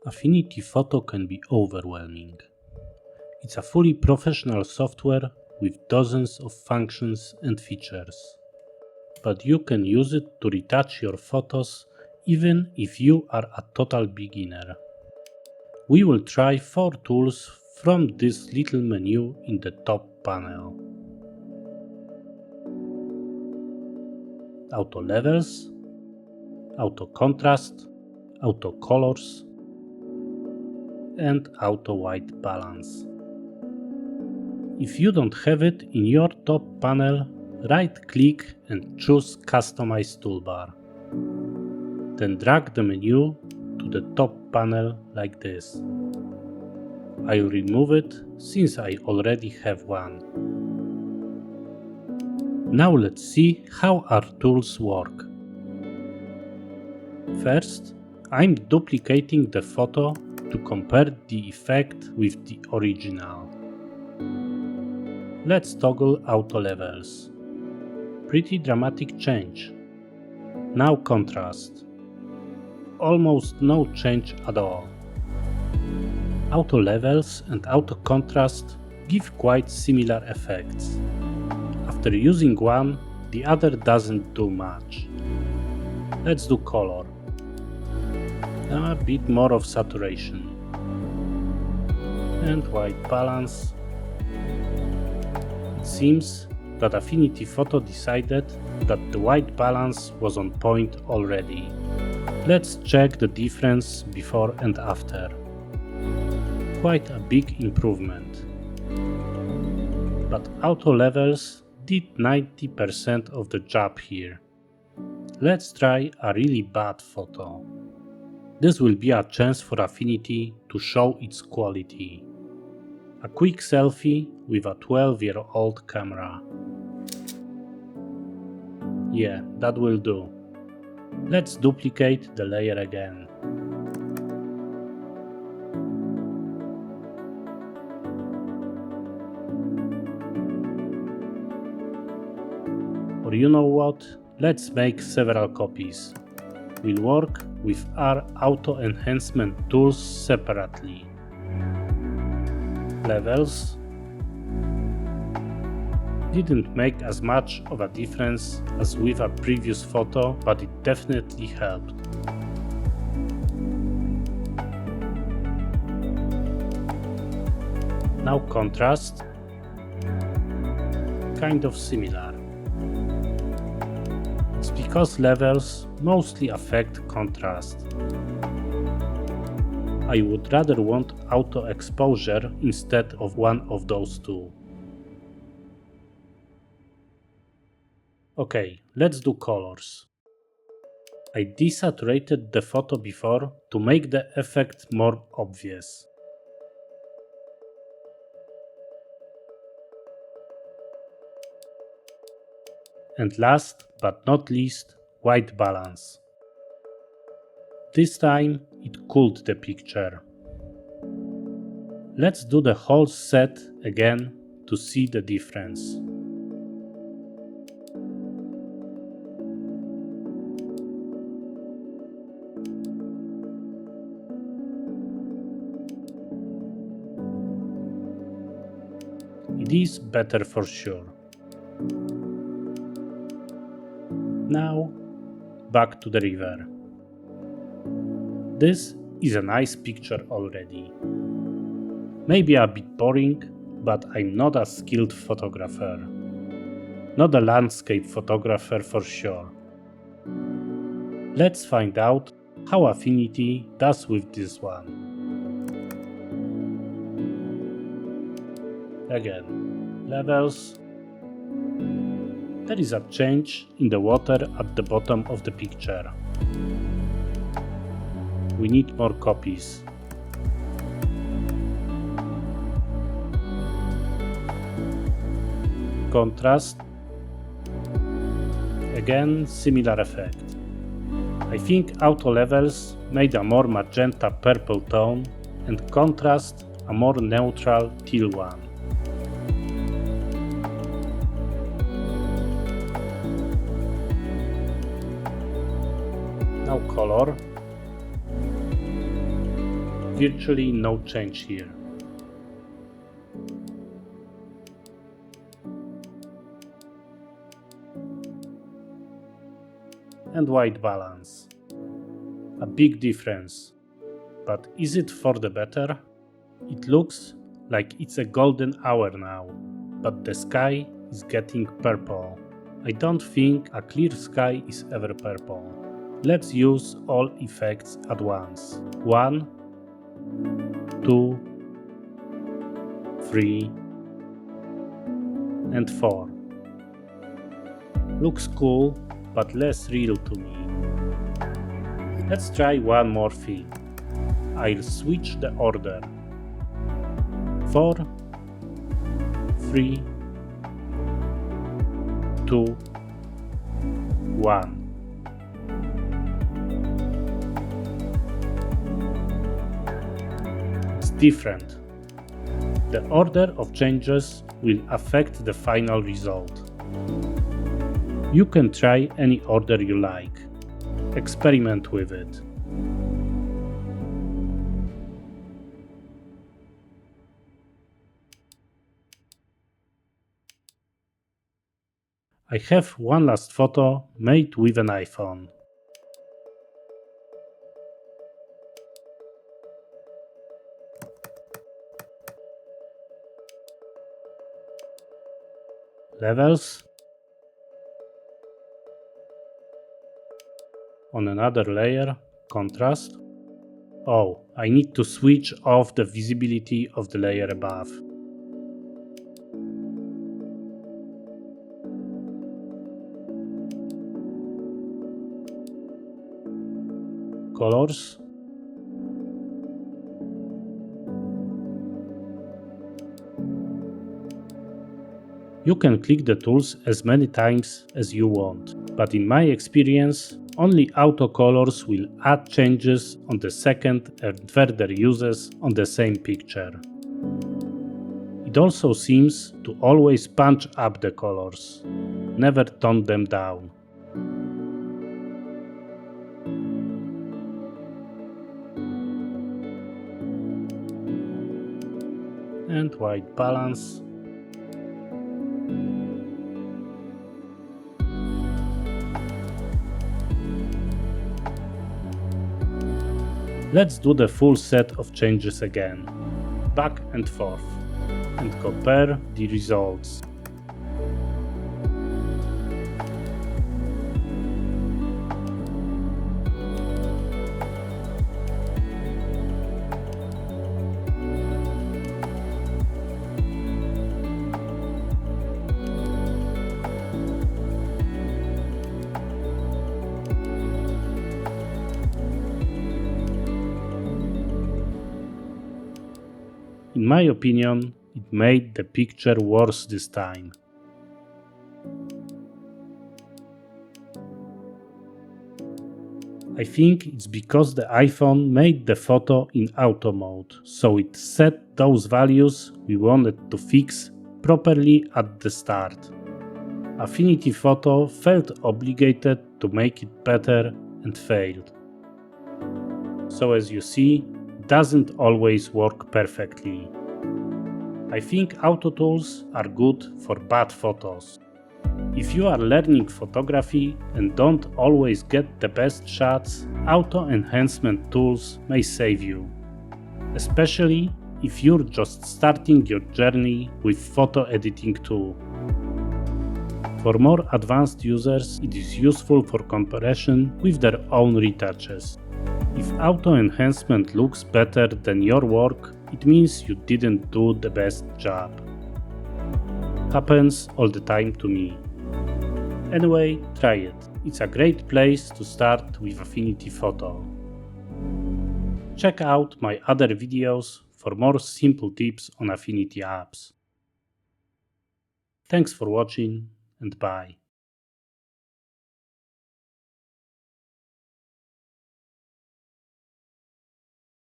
Affinity Photo can be overwhelming. It's a fully professional software with dozens of functions and features. But you can use it to retouch your photos even if you are a total beginner. We will try 4 tools from this little menu in the top panel. Auto Levels, Auto Contrast, Auto Colors, and Auto White Balance. If you don't have it in your top panel, right-click and choose Customize Toolbar. Then drag the menu to the top panel like this. I'll remove it since I already have one. Now let's see how our tools work. First, I'm duplicating the photo to compare the effect with the original. Let's toggle Auto Levels. Pretty dramatic change. Now Contrast. Almost no change at all. Auto Levels and Auto Contrast give quite similar effects. After using one, the other doesn't do much. Let's do Color. A bit more of saturation. And White Balance. It seems that Affinity Photo decided that the white balance was on point already. Let's check the difference before and after. Quite a big improvement. But Auto Levels did 90% of the job here. Let's try a really bad photo. This will be a chance for Affinity to show its quality. A quick selfie with a 12-year-old camera. Yeah, that will do. Let's duplicate the layer again. Or you know what? Let's make several copies. We'll work with our Auto Enhancement Tools separately. Levels didn't make as much of a difference as with a previous photo, but it definitely helped. Now Contrast, kind of similar. It's because levels mostly affect contrast. I would rather want auto exposure instead of one of those two. Okay, let's do colors. I desaturated the photo before to make the effect more obvious. And last but not least, white balance. This time it cooled the picture. Let's do the whole set again to see the difference. It is better for sure. Now, back to the river. This is a nice picture already. Maybe a bit boring, but I'm not a skilled photographer. Not a landscape photographer for sure. Let's find out how Affinity does with this one. Again, levels. There is a change in the water at the bottom of the picture. We need more copies. Contrast. Again, similar effect. I think auto levels made a more magenta purple tone and contrast a more neutral teal one. Now color. Virtually no change here. And white balance. A big difference. But is it for the better? It looks like it's a golden hour now, but the sky is getting purple. I don't think a clear sky is ever purple. Let's use all effects at once. 1, 2, 3, and 4. Looks cool, but less real to me. Let's try one more thing. I'll switch the order. 4, 3, 2, 1. It's different. The order of changes will affect the final result. You can try any order you like. Experiment with it. I have one last photo made with an iPhone. Levels. On another layer, contrast. Oh, I need to switch off the visibility of the layer above. Colors. You can click the tools as many times as you want, but in my experience, only auto colors will add changes on the second and further uses on the same picture. It also seems to always punch up the colors, never tone them down. And white balance. Let's do the full set of changes again, back and forth, and compare the results. In my opinion, it made the picture worse this time. I think it's because the iPhone made the photo in auto mode, so it set those values we wanted to fix properly at the start. Affinity Photo felt obligated to make it better and failed. So as you see, it doesn't always work perfectly. I think auto tools are good for bad photos. If you are learning photography and don't always get the best shots, Auto Enhancement Tools may save you. Especially if you're just starting your journey with photo editing tool. For more advanced users, it is useful for comparison with their own retouches. If auto enhancement looks better than your work, it means you didn't do the best job. Happens all the time to me. Anyway, try it. It's a great place to start with Affinity Photo. Check out my other videos for more simple tips on Affinity apps. Thanks for watching and bye.